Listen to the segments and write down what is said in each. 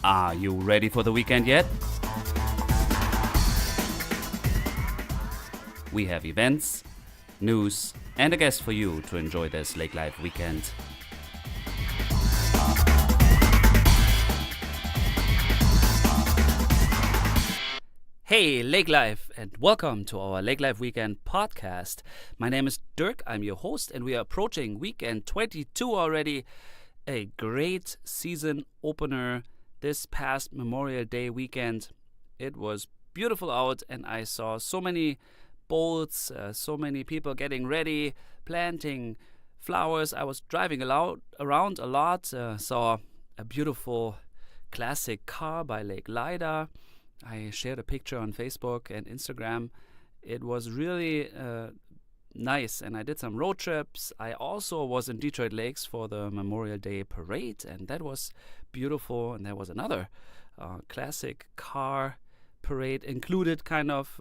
Are you ready for the weekend yet? We have events, news, and a guest for you to enjoy this Lake Life weekend. Hey, Lake Life, and welcome to our Lake Life Weekend podcast. My name is Dirk, I'm your host, and we are approaching weekend 22 already. A great season opener this past Memorial Day weekend. It was beautiful out, and I saw so many boats, so many people getting ready, planting flowers. I was driving around a lot, saw a beautiful classic car by Lake Lida. I shared a picture on Facebook and Instagram. It was really nice, and I did some road trips. I also was in Detroit Lakes for the Memorial Day parade, and that was beautiful. And there was another classic car parade included, kind of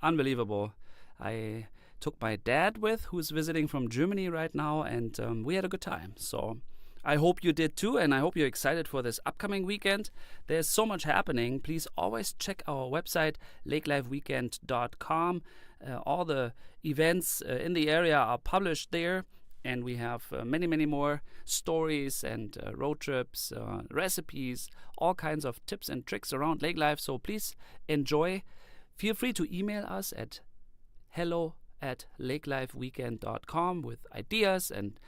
unbelievable. I took my dad with, who's visiting from Germany right now, and we had a good time. So I hope you did too, and I hope you're excited for this upcoming weekend. There's so much happening. Please always check our website, lakelifeweekend.com. All the events in the area are published there, and we have many more stories and road trips, recipes, all kinds of tips and tricks around Lake Life. So please enjoy. Feel free to email us at hello@lakelifeweekend.com with ideas and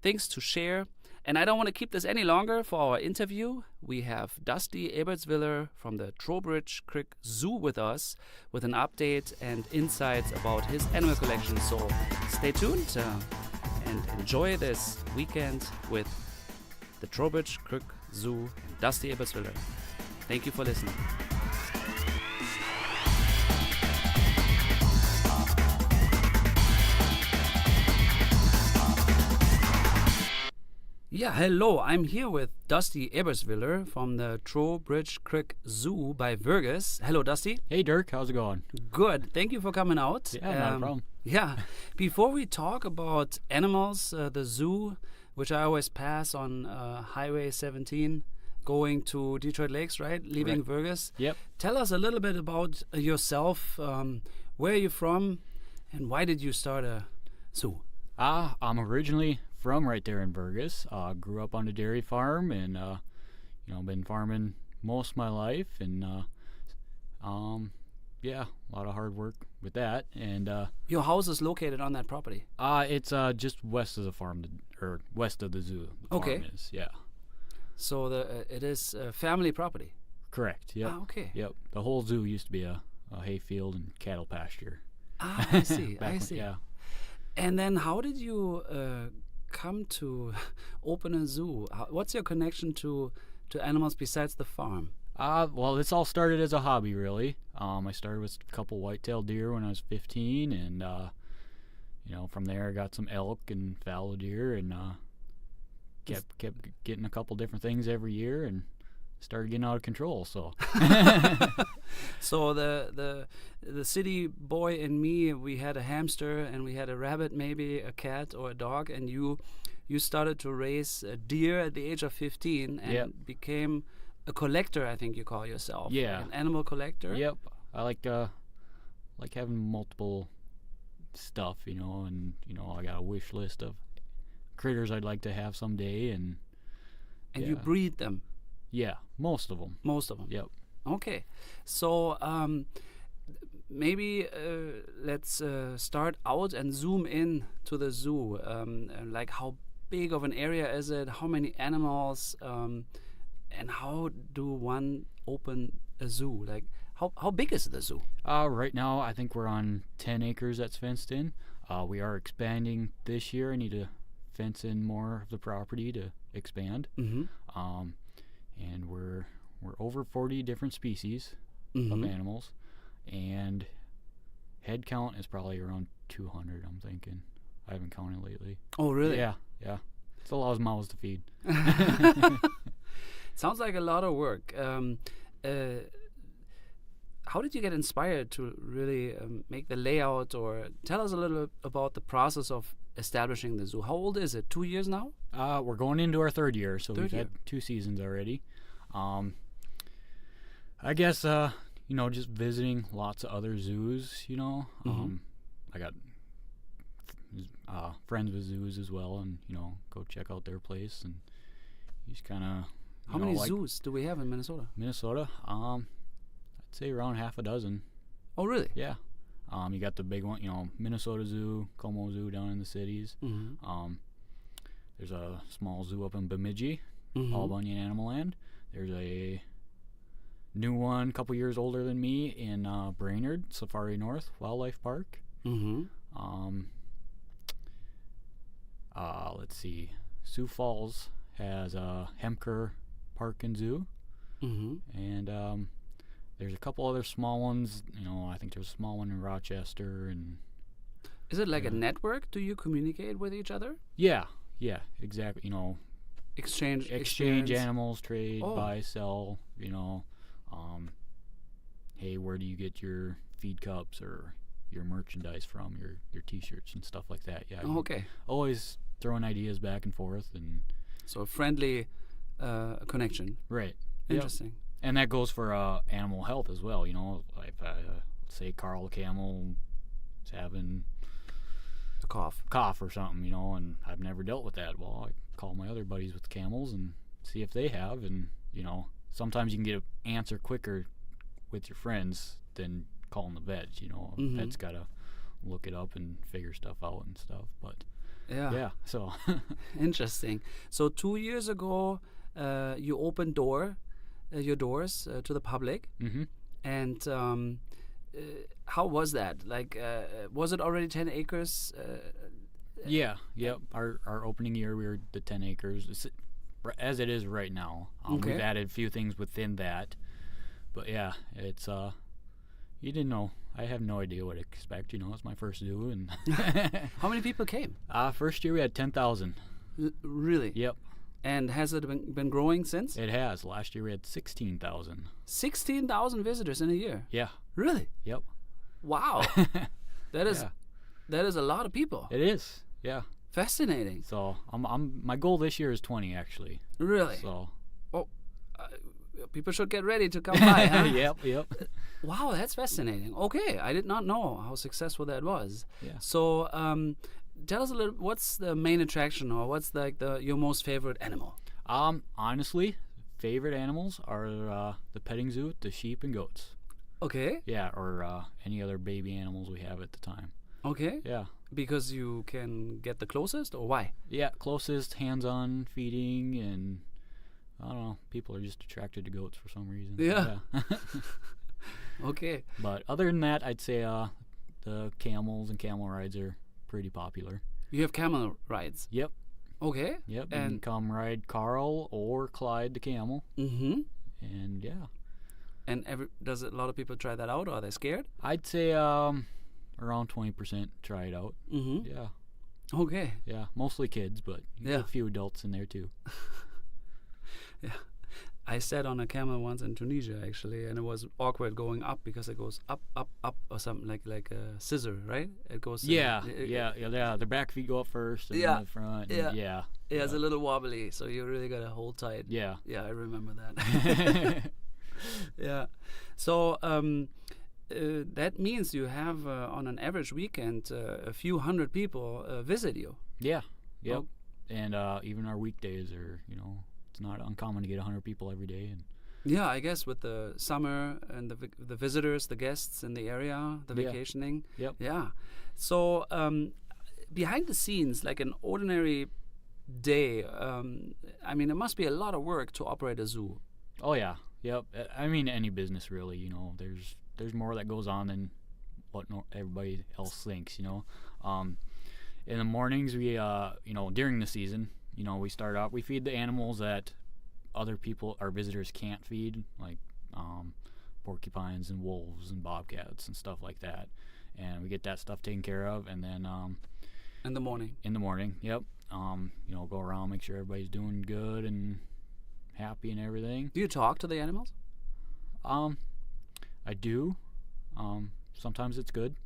things to share. And I don't want to keep this any longer. For our interview, we have Dusty Ebertswiller from the Trowbridge Creek Zoo with us with an update and insights about his animal collection. So stay tuned and enjoy this weekend with the Trowbridge Creek Zoo and Dusty Ebertswiller. Thank you for listening. Yeah, hello. I'm here with Dusty Ebertswiller from the Trowbridge Creek Zoo by Vergus. Hello, Dusty. Hey, Dirk. How's it going? Good. Thank you for coming out. Yeah, not a problem. Yeah. Before we talk about animals, the zoo, which I always pass on Highway 17, going to Detroit Lakes, right? Leaving Vergus. Yep. Tell us a little bit about yourself. Where are you from, and why did you start a zoo? I'm originally from right there in Vergus. Grew up on a dairy farm, and been farming most of my life, and yeah, a lot of hard work with that. And your house is located on that property? It's just west of the farm, or west of the zoo. The okay. Farm is, yeah. So it is family property. Correct. Yep. Okay. Yep. The whole zoo used to be a hay field and cattle pasture. I see. I see. Yeah. And then how did you come to open a zoo? What's your connection to animals besides the farm? Well, this all started as a hobby, really. I started with a couple white-tailed deer when I was 15, and from there I got some elk and fallow deer, and kept getting a couple different things every year, and started getting out of control. So, so the city boy in me, we had a hamster and we had a rabbit, maybe a cat or a dog, and you started to raise a deer at the age of 15 and became a collector. I think you call yourself. Yeah, an animal collector. Yep, I like having multiple stuff, and I got a wish list of critters I'd like to have someday, and you breed them. Yeah, most of them. Most of them. Yep. Okay, so maybe let's start out and zoom in to the zoo. Like, how big of an area is it? How many animals? And how do one open a zoo? Like, how big is the zoo? Right now, I think we're on 10 acres that's fenced in. We are expanding this year. I need to fence in more of the property to expand. Mm-hmm. And we're over 40 different species of animals, and head count is probably around 200, I'm thinking. I haven't counted lately. Oh, really? Yeah. It's a lot of mouths to feed. Sounds like a lot of work. How did you get inspired to really make the layout, or tell us a little about the process of establishing the zoo? How old is it? 2 years now? We're going into our third year, so Third we've year. had 2 seasons already. I guess just visiting lots of other zoos. I got friends with zoos as well, and go check out their place, and just kind of. How many zoos do we have in Minnesota? Minnesota, I'd say around half a dozen. Oh, really? Yeah. You got the big one, Minnesota Zoo, Como Zoo down in the cities. Mm-hmm. There's a small zoo up in Bemidji, Mm-hmm. Paul Bunyan Animal Land. There's a new one, a couple years older than me, in Brainerd, Safari North Wildlife Park. Mm-hmm. Let's see. Sioux Falls has Hemker Park and Zoo. Mm-hmm. And there's a couple other small ones. I think there's a small one in Rochester. And is it like a network? Do you communicate with each other? Yeah, exactly. Exchange animals, trade, buy, sell. Hey, where do you get your feed cups or your merchandise from? Your T-shirts and stuff like that. Yeah. Oh, okay. Always throwing ideas back and forth, and so a friendly connection. Right. Interesting. Yep. And that goes for animal health as well. Like say Carl the camel is having a cough or something, and I've never dealt with that. Well, I call my other buddies with camels and see if they have, and sometimes you can get an answer quicker with your friends than calling the vet. Mm-hmm. Vet's got to look it up and figure stuff out and stuff. But yeah. So interesting. So 2 years ago, you opened your doors to the public. Mm-hmm. And how was that? Like, was it already 10 acres? Yeah. Yep. Our opening year, we were the 10 acres, as it is right now. Okay. We've added a few things within that. But yeah, it's you didn't know. I have no idea what to expect. It's my first zoo, and how many people came? First year we had 10,000. Really? Yep. And has it been growing since? It has. Last year we had 16,000. 16,000 visitors in a year? Yeah. Really? Yep. Wow. That is a lot of people. It is. Yeah. Fascinating. So my goal this year is 20 actually. Really? So. People should get ready to come by, huh? Yep. Wow, that's fascinating. Okay, I did not know how successful that was. Yeah. So, tell us a little. What's the main attraction, or what's like your most favorite animal? Honestly, favorite animals are the petting zoo, the sheep and goats. Okay. Yeah, or any other baby animals we have at the time. Okay. Yeah. Because you can get the closest, or why? Yeah, closest, hands-on feeding, and I don't know. People are just attracted to goats for some reason. Yeah. Okay. But other than that, I'd say the camels and camel rides are pretty popular. You have camel rides? Yep. Okay. Yep. And you can come ride Carl or Clyde the camel. Mm-hmm. And yeah. And does a lot of people try that out, or are they scared? I'd say around 20% try it out. Mm-hmm. Yeah. Okay. Yeah. Mostly kids, but you get a few adults in there too. Yeah. I sat on a camel once in Tunisia, actually, and it was awkward going up because it goes up, up, up, or something like a scissor, right? It goes. Yeah. The back feet go up first, and then the front. Yeah. Yeah. Yeah, it's a little wobbly, so you really gotta hold tight. Yeah. Yeah, I remember that. Yeah. So that means you have on an average weekend a few hundred people visit you. Yeah. Yep. Oh. And even our weekdays are, it's not uncommon to get 100 people every day. And yeah, I guess with the summer and the visitors, the guests in the area, the vacationing. Yep. Yeah. So behind the scenes, like an ordinary day, I mean, it must be a lot of work to operate a zoo. Oh yeah. Yep. I mean, any business really. There's more that goes on than what everybody else thinks. In the mornings, we during the season, we start out. We feed the animals that other people, our visitors, can't feed, like porcupines and wolves and bobcats and stuff like that. And we get that stuff taken care of, and then in the morning. In the morning, yep. Go around, make sure everybody's doing good and happy and everything. Do you talk to the animals? I do. Sometimes it's good.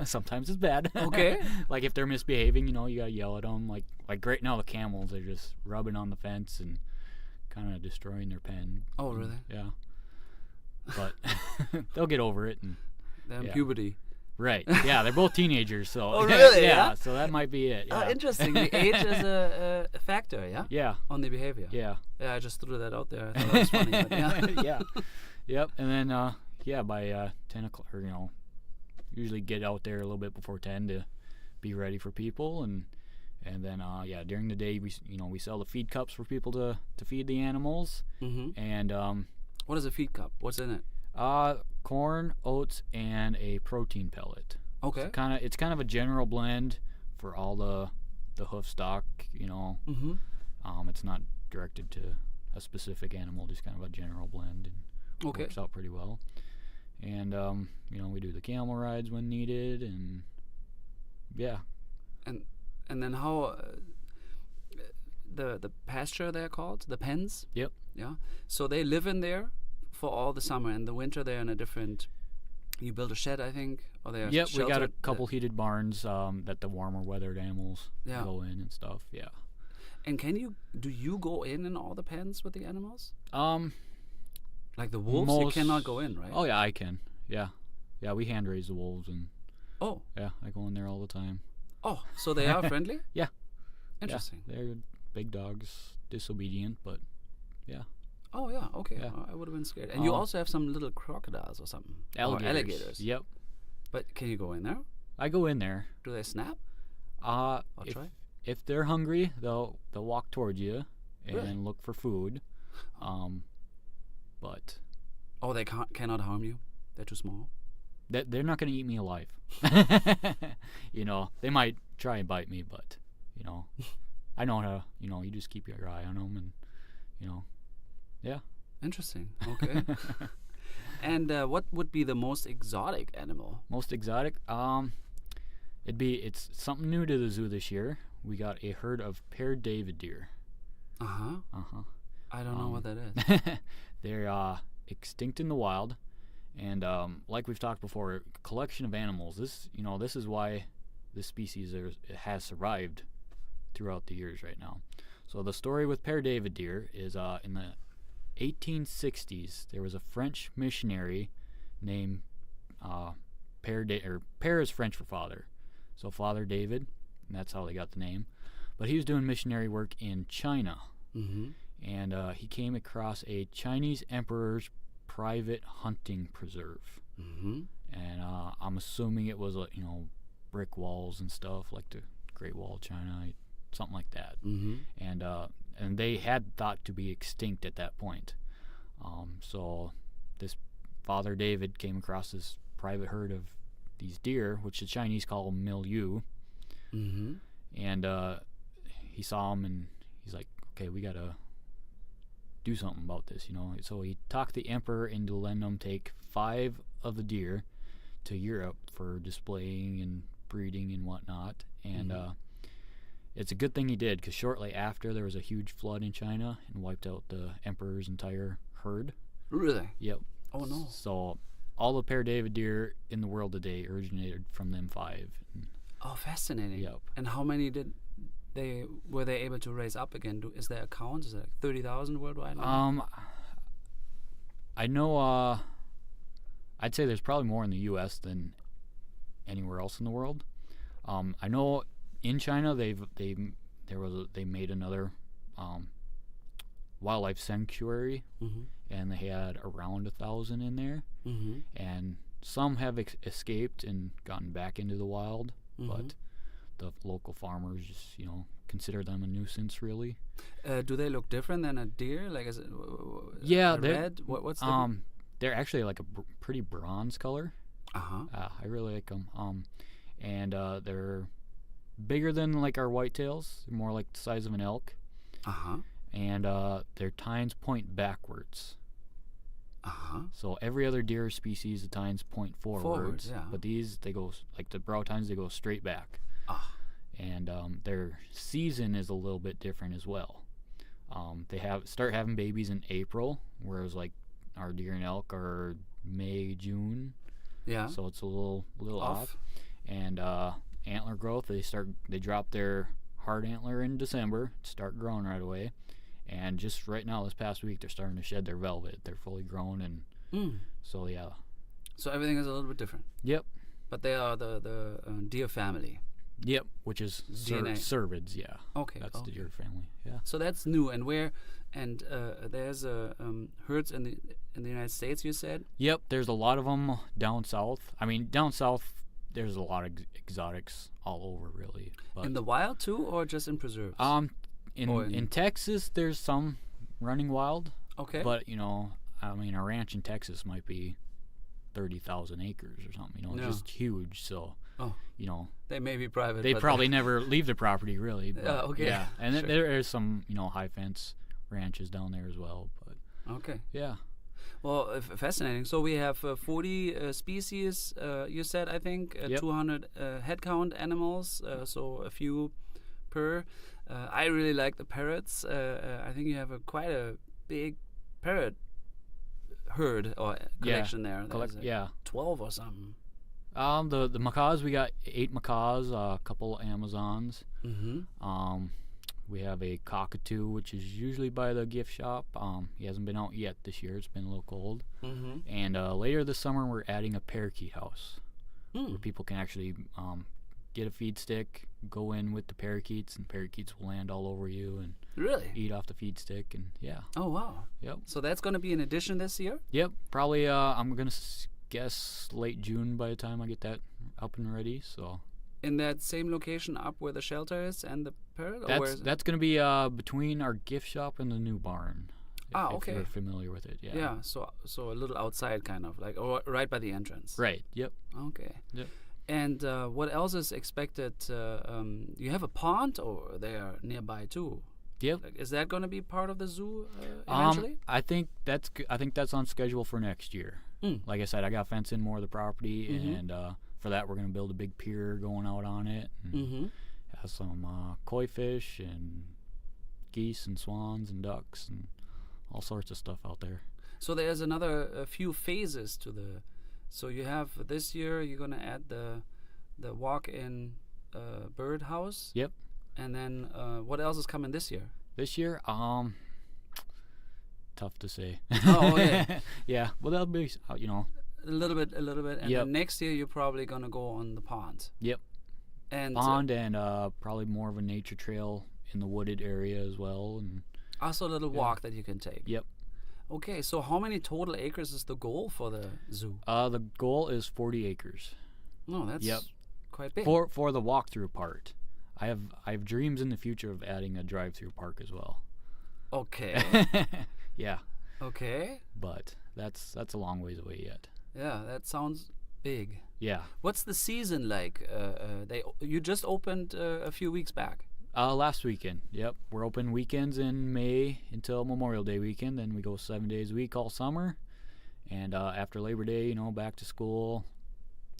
Sometimes it's bad. Okay. Like if they're misbehaving, you gotta yell at them. Like right now, the camels are just rubbing on the fence and kind of destroying their pen. Oh, really? Yeah. but they'll get over it. And They're in yeah. puberty. Right. Yeah, they're both teenagers, so Oh, really? yeah, Yeah? so that might be it. Yeah. Interesting. The age is a factor, yeah? Yeah. On the behavior. Yeah. Yeah, I just threw that out there. I thought that was funny. But yeah. Yeah. Yep. And then by 10 o'clock, or, usually get out there a little bit before 10 to be ready for people, and then during the day we sell the feed cups for people to feed the animals. Mm-hmm. And What is a feed cup? What's in it? corn, oats, and a protein pellet. Okay. So it's kind of a general blend for all the hoof stock. Mm-hmm. It's not directed to a specific animal, just kind of a general blend, and Okay. works out pretty well. And we do the camel rides when needed, and yeah. And then how the pasture they're called, the pens? Yep. Yeah. So they live in there for all the summer, and the winter they're in a different. You build a shed, I think, or they're Yep, we got a sheltered? couple heated barns that the warmer weathered animals Yeah. go in and stuff. Yeah. And do you go in all the pens with the animals? Um. Like the wolves, you Most- cannot go in, right? Oh yeah, I can. Yeah. Yeah, we hand raise the wolves, and Oh, yeah, I go in there all the time. oh, so they are friendly? Yeah. Interesting. Yeah, they're big dogs, disobedient, but yeah. Oh yeah, okay. Yeah. I would have been scared. And you also have some little crocodiles or something. Or alligators. Yep. But can you go in there? I go in there. Do they snap? I'll try. If they're hungry, they'll walk towards you and Really? look for food. But Oh, they cannot harm you. They're too small. they're not going to eat me alive. They might try and bite me, but I know how. You just keep your eye on them, and yeah. Interesting. Okay. And what would be the most exotic animal? Most exotic? It's something new to the zoo this year. We got a herd of paired David deer. Uh-huh. Uh-huh. I don't know what that is. They're extinct in the wild, and like we've talked before, a collection of animals. This is why this species has survived throughout the years right now. So the story with paired David deer is in the 1860s, there was a French missionary named Père is French for father, so Father David, and that's how they got the name. But he was doing missionary work in China, Mm-hmm. and he came across a Chinese emperor's private hunting preserve, Mm-hmm. and I'm assuming it was brick walls and stuff like the Great Wall of China, something like that. Mm-hmm. And they had thought to be extinct at that point. So this Father David came across this private herd of these deer, which the Chinese call milieu, Mm-hmm. and he saw them, and he's like, okay, we gotta do something about this, So he talked the emperor into letting them take 5 of the deer to Europe for displaying and breeding and whatnot, and it's a good thing he did, because shortly after there was a huge flood in China and wiped out the emperor's entire herd. Really? Yep. Oh no. So all the paired David deer in the world today originated from them 5. Oh, fascinating. Yep. And how many were they able to raise up again? Is there a count? Is it like 30,000 worldwide? I know. I'd say there's probably more in the U.S. than anywhere else in the world. I know in China they made another wildlife sanctuary, Mm-hmm. and they had around 1,000 in there, Mm-hmm. and some have escaped and gotten back into the wild, Mm-hmm. but the local farmers just consider them a nuisance, really. Do they look different than a deer? Like, is it Yeah, a they're red? What's the they're actually like a pretty bronze color. Uh-huh. I really like them. And they're bigger than like our whitetails. They're more like the size of an elk. Uh-huh. And their tines point backwards. Uh-huh. So every other deer species, the tines point forwards. Forwards, yeah. But these, they go, like the brow tines, they go straight back. Ah. And their season is a little bit different as well. They start having babies in April, whereas like our deer and elk are May, June. Yeah. So it's a little off. And antler growth, they drop their hard antler in December, start growing right away. And just right now, this past week, they're starting to shed their velvet. They're fully grown and Mm. So yeah. So everything is a little bit different. Yep. But they are the deer family. Yep. Which is DNA. cervids. Yeah. Okay. That's the okay. deer family. Yeah. So that's new. And where? And there's herds in the United States. You said. Yep. There's a lot of them down south. I mean, down south, there's a lot of exotics all over, really. But, In the wild too, or just in preserves? in Texas, there's some running wild. Okay. But I mean, a ranch in Texas might be 30,000 acres or something. Yeah. Just huge. So, Oh. They may be private. they but probably never leave the property, really. But, okay. Yeah, and Sure. there is some, high fence ranches down there as well. But Okay. yeah, Well, fascinating. So we have 40 species. You said, I think, Yep. 200 head count animals. So a few per. I really like the parrots. I think you have quite a big parrot herd or collection there. There's like yeah. 12 or something. The macaws, we got 8 macaws, a couple Amazons. Mm-hmm. We have a cockatoo, which is usually by the gift shop. He hasn't been out yet this year. It's been a little cold. Mm-hmm. And later this summer, we're adding a parakeet house where people can actually get a feed stick, go in with the parakeets, and parakeets will land all over you and Really? eat off the feed stick. And yeah, Oh, wow. yep, So that's going to be an addition this year? yep. Probably I'm gonna guess late June by the time I get that up and ready. So In that same location up where the shelter is and the parrot? Or where is it? that's gonna be between our gift shop and the new barn. If okay. you're familiar with it, yeah. Yeah, so a little outside kind of, like right by the entrance. Right. Yep. Okay. Yep. And what else is expected? You have a pond or there nearby too. Yep. Like, is that going to be part of the zoo eventually? I think that's on schedule for next year. Mm. Like I said, I got fence in more of the property, Mhm. and for that we're gonna build a big pier going out on it, and Mm-hmm. have some koi fish and geese and swans and ducks and all sorts of stuff out there. So there's a few phases to the. So you have this year you're going to add the walk-in bird house. Yep. And then what else is coming this year? This year, tough to say. Oh, okay. Yeah. Well, that'll be A little bit, and Yep. then next year you're probably going to go on the pond. Yep. And Pond and probably more of a nature trail in the wooded area as well, and also a little Yeah. walk that you can take. Yep. Okay, so how many total acres is the goal for the zoo? The goal is 40 acres No, that's Yep. quite big. for the walkthrough part. I have dreams in the future of adding a drive-through park as well. Okay. Yeah, Okay. but that's a long ways away yet. Yeah, that sounds big. Yeah. What's the season like? You just opened a few weeks back. Last weekend. Yep. We're open weekends in May until Memorial Day weekend. Then we go 7 days a week all summer. And after Labor Day, back to school.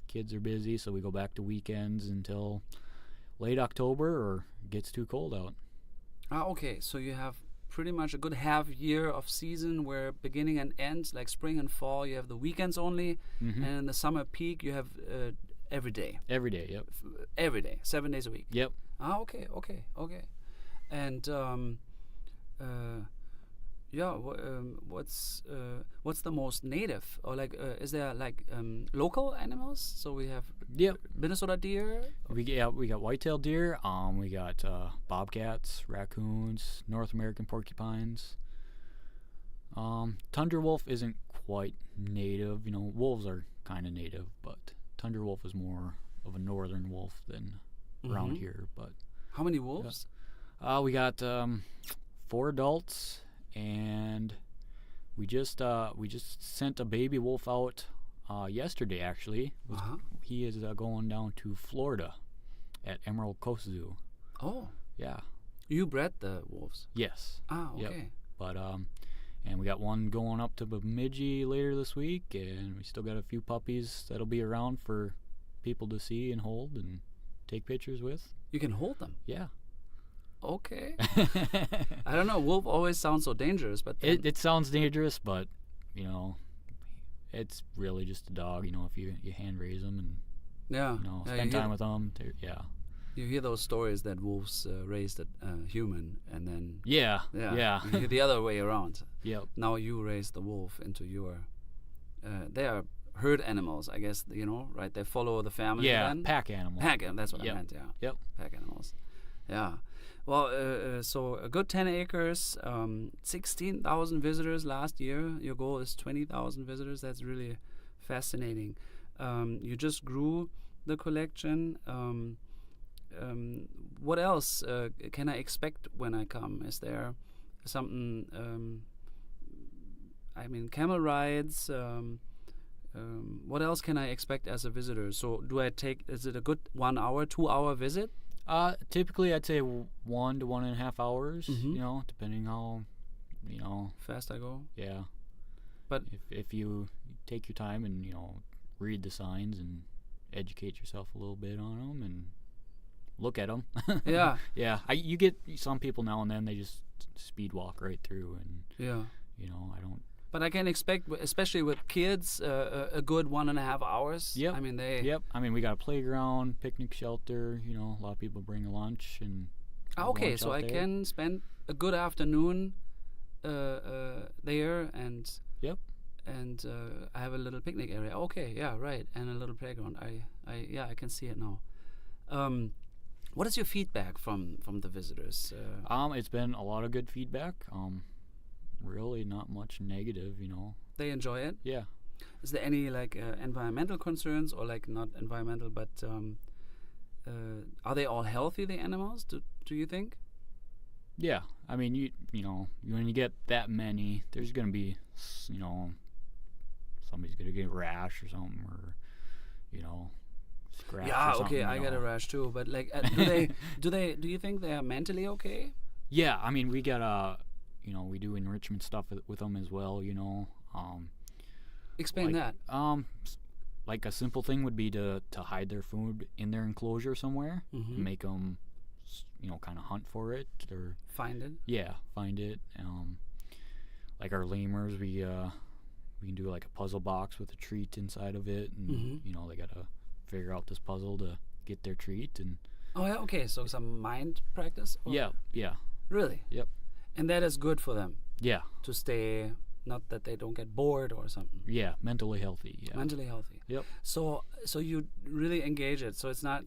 Kids are busy, so we go back to weekends until late October or it gets too cold out. Okay, so you have pretty much a good half year of season where beginning and end, like spring and fall, you have the weekends only, Mm-hmm. and in the summer peak you have every day. Every day. Yep. Every day, 7 days a week. Yep. Okay. And what's the most native, or like is there like local animals? So we have Yep. Minnesota deer. We got white-tailed deer. We got bobcats, raccoons, North American porcupines. Tundra wolf isn't quite native. Wolves are kind of native, but tundra wolf is more of a northern wolf than around Mhm. here. But How many wolves? we got 4 adults, and we just sent a baby wolf out yesterday. Actually, he is going down to Florida at Emerald Coast Zoo. Oh, Yeah. you bred the wolves. Yes. Okay. Yep. But and we got one going up to Bemidji later this week, and we still got a few puppies that'll be around for people to see and hold and take pictures with. You can hold them. Yeah. Okay. I don't know. Wolf always sounds so dangerous, but then, It sounds dangerous, but it's really just a dog. If you hand raise them and yeah, spend time with them. Yeah. you hear those stories that wolves raised a human, and then Yeah. yeah, Yeah. you hear the other way around. Yep. Now you raise the wolf into your they are herd animals, I guess. Right? They follow the family. Yeah, then? pack animals. That's what I Yep. meant. Yeah. Yep. Pack animals. Yeah. Well, so a good 10 acres, 16,000 visitors last year. Your goal is 20,000 visitors. That's really fascinating. You just grew the collection. What else can I expect when I come? Is there something? Camel rides. What else can I expect as a visitor? So, is it a good 1 hour, 2 hour visit? Typically, I'd say 1 to 1.5 hours. Mhm. Depending how, Fast I go. yeah. But if you take your time and read the signs and educate yourself a little bit on them and look at them. Yeah. Yeah. You get some people now and then they just speed walk right through, and Yeah. I don't. But I can expect, especially with kids, a good 1.5 hours. Yep. I mean, they. Yep. I mean, we got a playground, picnic shelter. A lot of people bring a lunch and. have Okay, lunch so out I there. can spend a good afternoon there, and Yep. and I have a little picnic area. Okay, yeah, right, and a little playground. I can see it now. What is your feedback from the visitors? It's been a lot of good feedback. Really not much negative. They enjoy it. Yeah. Is there any environmental concerns, or not environmental, but are they all healthy? The animals? Do you think? Yeah. I mean, when you get that many, there's gonna be, somebody's gonna get a rash or something, or, scratch. Yeah. or something, Okay, I get a rash too. But do you think they are mentally okay? Yeah. I mean, we got we do enrichment stuff with them as well. Explain that. Like a simple thing would be to hide their food in their enclosure somewhere, Mhm. and make them, kind of hunt for it, or Find it. find it. Like our lemurs, we can do like a puzzle box with a treat inside of it, and Mhm. they gotta figure out this puzzle to get their treat, and Oh yeah. Okay. So some mind practice. Or- yeah, Really. Yep. And that is good for them yeah, to stay. Not that they don't get bored or something. yeah, mentally healthy. Yeah, Mentally healthy. Yep. So you really engage it. So it's not.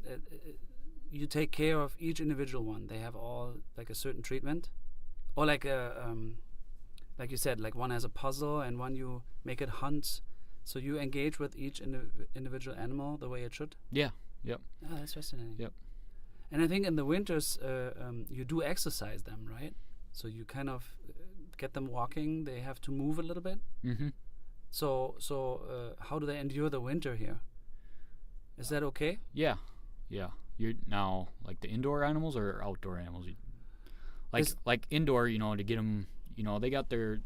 You take care of each individual one. They have all like a certain treatment, or like like you said, like one has a puzzle and one you make it hunt. So you engage with each individual animal the way it should. yeah, yep, Oh, that's fascinating. Yep. And I think in the winters you do exercise them, right? So you kind of get them walking. They have to move a little bit. mm-hmm. So how do they endure the winter here? Is that okay? Yeah. You're now like the indoor animals or outdoor animals? Is- Like indoor, to get them, they got their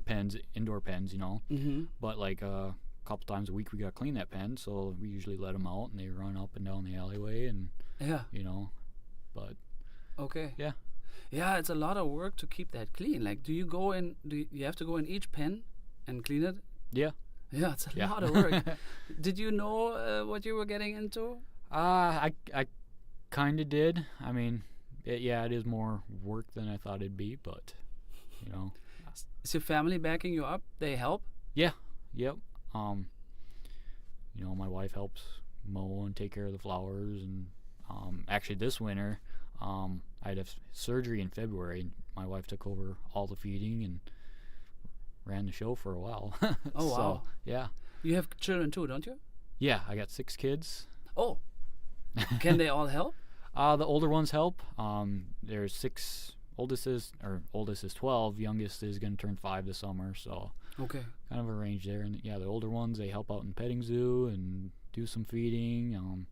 pens, indoor pens, Mm-hmm. But like a couple times a week we gotta clean that pen, so we usually let them out and they run up and down the alleyway, and Yeah. But Okay. yeah. Yeah, it's a lot of work to keep that clean. Like, do you go in? Do you have to go in each pen and clean it? Yeah. Yeah, it's a Yeah. lot of work. Did you know what you were getting into? I kind of did. I mean, it is more work than I thought it'd be, but Is your family backing you up? They help? yep. My wife helps mow and take care of the flowers, and actually this winter, I had surgery in February, and my wife took over all the feeding and ran the show for a while. Oh, So, wow. yeah. You have children too, don't you? Yeah, I got 6 kids. Oh, can they all help? The older ones help. There's 6. Oldest is 12. Youngest is gonna turn 5 this summer. So Okay. kind of a range there. And yeah, the older ones, they help out in petting zoo and do some feeding,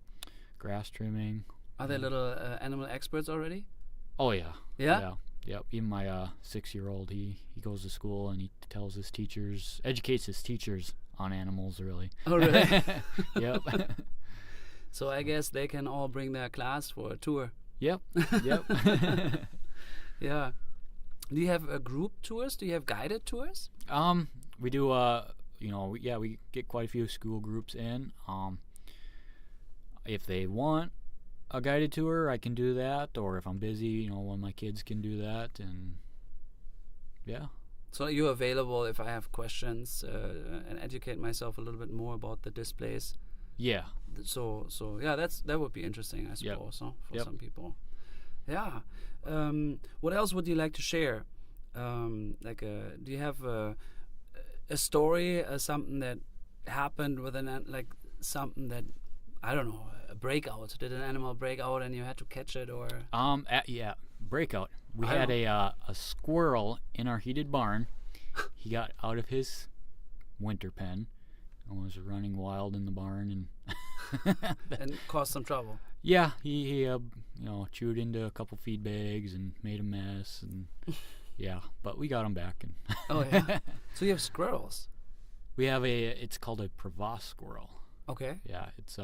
grass trimming. Are they little animal experts already? Oh yeah. Yeah? Yep. Even my 6-year-old, he goes to school and he educates his teachers on animals, really. Oh, really? Yep. So I guess they can all bring their class for a tour. Yep. Yeah. Do you have group tours? Do you have guided tours? We do. We get quite a few school groups in. If they want a guided tour, I can do that. Or if I'm busy, one of my kids can do that. And yeah. So you're available if I have questions and educate myself a little bit more about the displays. Yeah. So yeah, that would be interesting, I suppose, huh, for some people. Yeah. What else would you like to share? Do you have a story, something that happened with like something that, I don't know, a breakout? Did an animal break out and you had to catch it, or? Yeah, breakout. We had a squirrel in our heated barn. He got out of his winter pen and was running wild in the barn and and caused some trouble. Yeah, he chewed into a couple feed bags and made a mess, and yeah, but we got him back. And oh yeah. So you have squirrels. We have it's called a Provost squirrel. Okay. Yeah, it's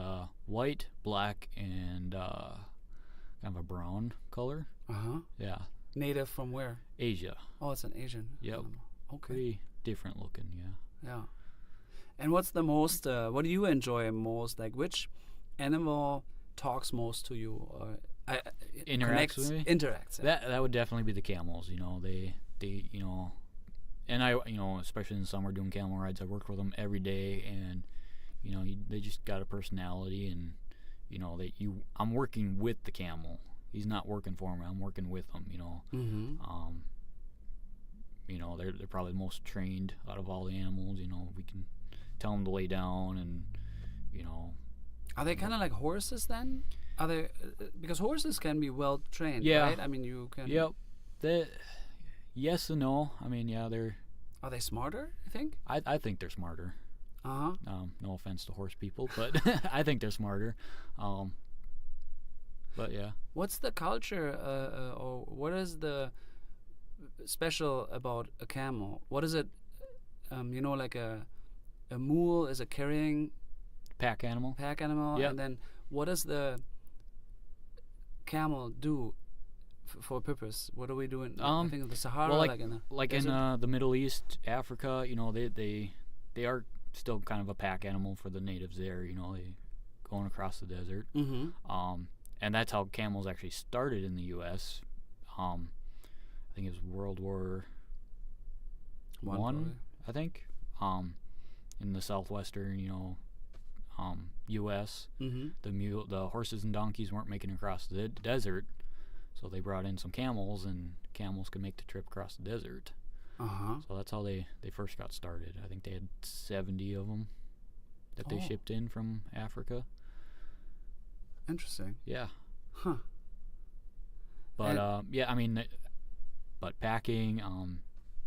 white, black, and kind of a brown color. Yeah. Native from where? Asia. Oh, it's an Asian animal. Okay. Pretty different looking, yeah. Yeah. And what's the most? What do you enjoy most? Like, which animal talks most to you, or interacts with me? Interacts. Yeah. That would definitely be the camels. They and I especially in the summer doing camel rides, I work with them every day, and they just got a personality, and I'm working with the camel. He's not working for me. I'm working with him. They're probably the most trained out of all the animals. We can tell them to lay down, and Are they kind of like horses then? Are they because horses can be well trained, right? I mean, you can. Yep. Yes and no. I mean, yeah, they're. Are they smarter, you think? I think they're smarter. No offense to horse people, but I think they're smarter. But yeah. What's the culture, or what is the special about a camel? What is it? Like a mule is a carrying pack animal. Yep. And then what does the camel do for a purpose? What are we doing? I think of the Sahara, well, in the Middle East, Africa. They are still kind of a pack animal for the natives there. They going across the desert. And that's how camels actually started in the U.S. I think it was World War One. I think in the southwestern, U.S. The horses and donkeys weren't making it across the desert, so they brought in some camels, and camels could make the trip across the desert. So that's how they first got started. I think they had 70 of them that they shipped in from Africa. Interesting. Yeah. Huh. But but packing,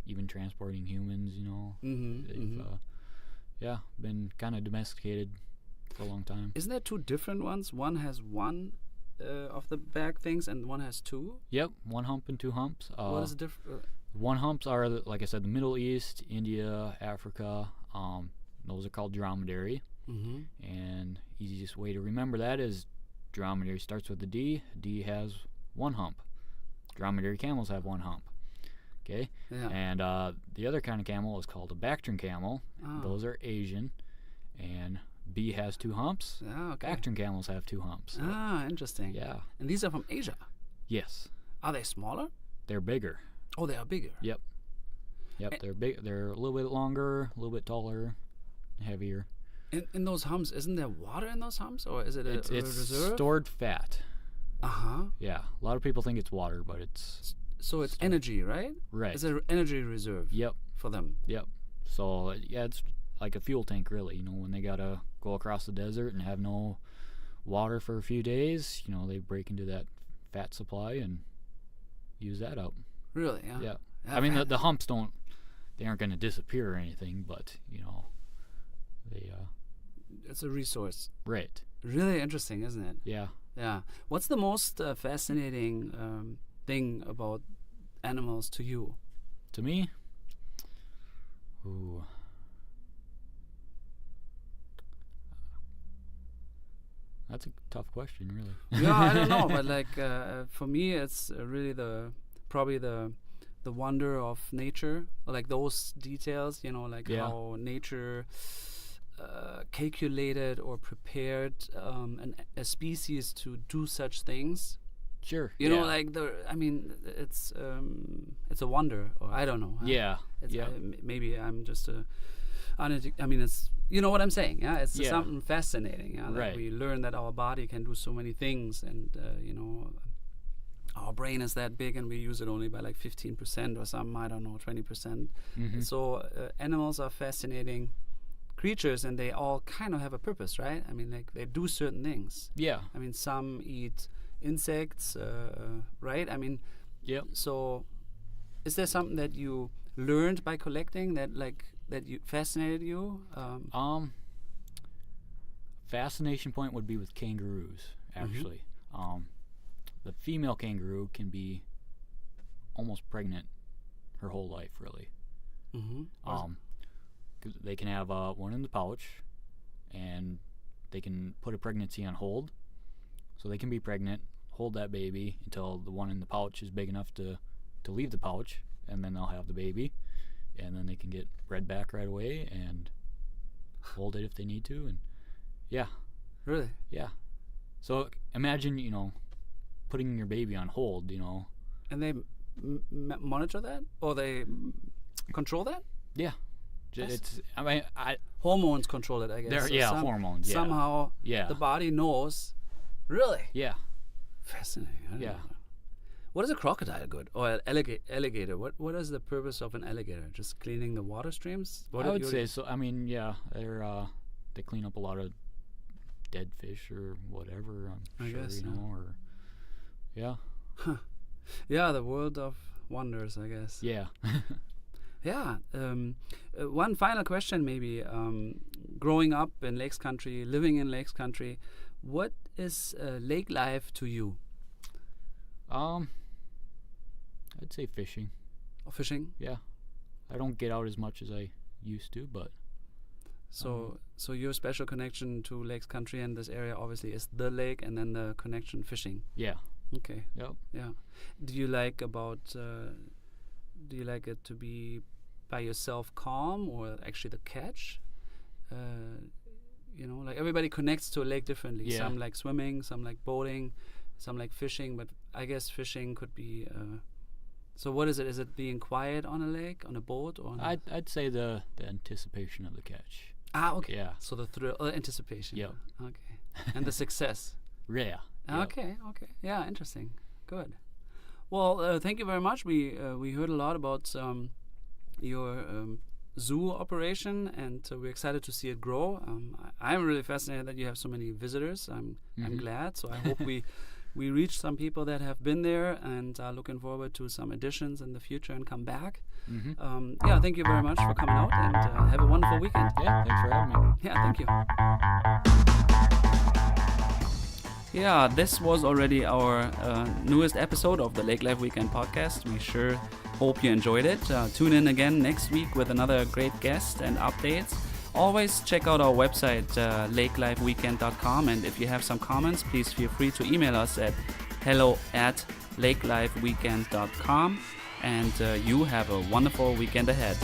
even transporting humans, they've been kind of domesticated for a long time. Isn't there two different ones? One has one of the back things, and one has two. Yep, one hump and two humps. What is the difference? One humps are, like I said, the Middle East, India, Africa. Those are called dromedary. And easiest way to remember that is dromedary starts with a D. D has one hump. Dromedary camels have one hump. Okay? Yeah. And the other kind of camel is called a Bactrian camel. Those are Asian. And B has two humps. Okay. Bactrian camels have two humps. So. Interesting. Yeah. And these are from Asia? Yes. Are they smaller? They're bigger. Oh, they are bigger. Yep. They're big. They're a little bit longer, a little bit taller, heavier. In those humps, isn't there water in those humps, or is it a reserve? Stored fat. Yeah. A lot of people think it's water, but it's. So it's energy, right? Right. It's an energy reserve. Yep. For them. Yep. So yeah, it's like a fuel tank, really. When they gotta go across the desert and have no water for a few days, they break into that fat supply and use that up. Really? Yeah. Yeah. I mean, the humps they aren't going to disappear or anything, but they. It's a resource. Right. Really interesting, isn't it? Yeah. Yeah. What's the most fascinating thing about animals to you? To me? Ooh. That's a tough question, really. Yeah, I don't know, but for me, it's really probably the wonder of nature, like those details, how nature calculated or prepared a species to do such things. Sure. It's it's a wonder, or I don't know. Yeah. It's, Yeah. Maybe I'm just I mean, it's, you know what I'm saying, yeah? It's Yeah. something fascinating, yeah? Like Right. we learn that our body can do so many things, and, you know, our brain is that big and we use it only by like 15% or some, I don't know, 20%. Mhm. So animals are fascinating creatures, and they all kind of have a purpose, right? I mean, like they do certain things. Yeah. I mean, some eat insects, right? I mean, Yep. so is there something that you learned by collecting that you fascinated you? Fascination point would be with kangaroos, actually. The female kangaroo can be almost pregnant her whole life, really. Mm-hmm. 'Cause they can have one in the pouch, and they can put a pregnancy on hold. So they can be pregnant, hold that baby until the one in the pouch is big enough to leave the pouch, and then they'll have the baby, and then they can get bred back right away and hold it if they need to. And yeah, Really? yeah. So imagine, putting your baby on hold, And they monitor that, or they control that? Yeah. It's, I mean, Hormones control it, I guess. there, So yeah, hormones, yeah. Somehow Yeah. the body knows. Really? Yeah. Fascinating. I didn't Yeah. know that. What is a crocodile good, or an alligator? What is the purpose of an alligator? Just cleaning the water streams? I would say so. I mean, yeah, they clean up a lot of dead fish or whatever, I'm I sure, guess, yeah. or yeah. Yeah, the world of wonders, I guess. Yeah. Yeah. One final question, maybe. Growing up in Lakes Country, living in Lakes Country, what is lake life to you? I'd say fishing. Or fishing? Yeah. I don't get out as much as I used to, but So your special connection to Lakes Country and this area obviously is the lake, and then the connection fishing. yeah. Okay. Yep. Yeah. Do you like it to be by yourself calm, or actually the catch? Like everybody connects to a lake differently. Yeah. Some like swimming, some like boating, some like fishing, but I guess fishing could be so what is it? Is it being quiet on a lake, on a boat, or I'd say the anticipation of the catch. okay. Yeah. So the thrill, anticipation. Yep. Okay. And the success. Yeah. Yep. Okay. Yeah, interesting. Good. Well, thank you very much. We heard a lot about your zoo operation, and we're excited to see it grow. I'm really fascinated that you have so many visitors. I'm glad. So I hope we reach some people that have been there and are looking forward to some additions in the future and come back. Yeah, thank you very much for coming out, and have a wonderful weekend. Yeah. Thanks for having me. Yeah, thank you. Yeah, this was already our newest episode of the Lake Life Weekend podcast. We sure hope you enjoyed it. Tune in again next week with another great guest and updates. Always check out our website, lakelifeweekend.com, and if you have some comments, please feel free to email us at hello@lakelifeweekend.com, and you have a wonderful weekend ahead.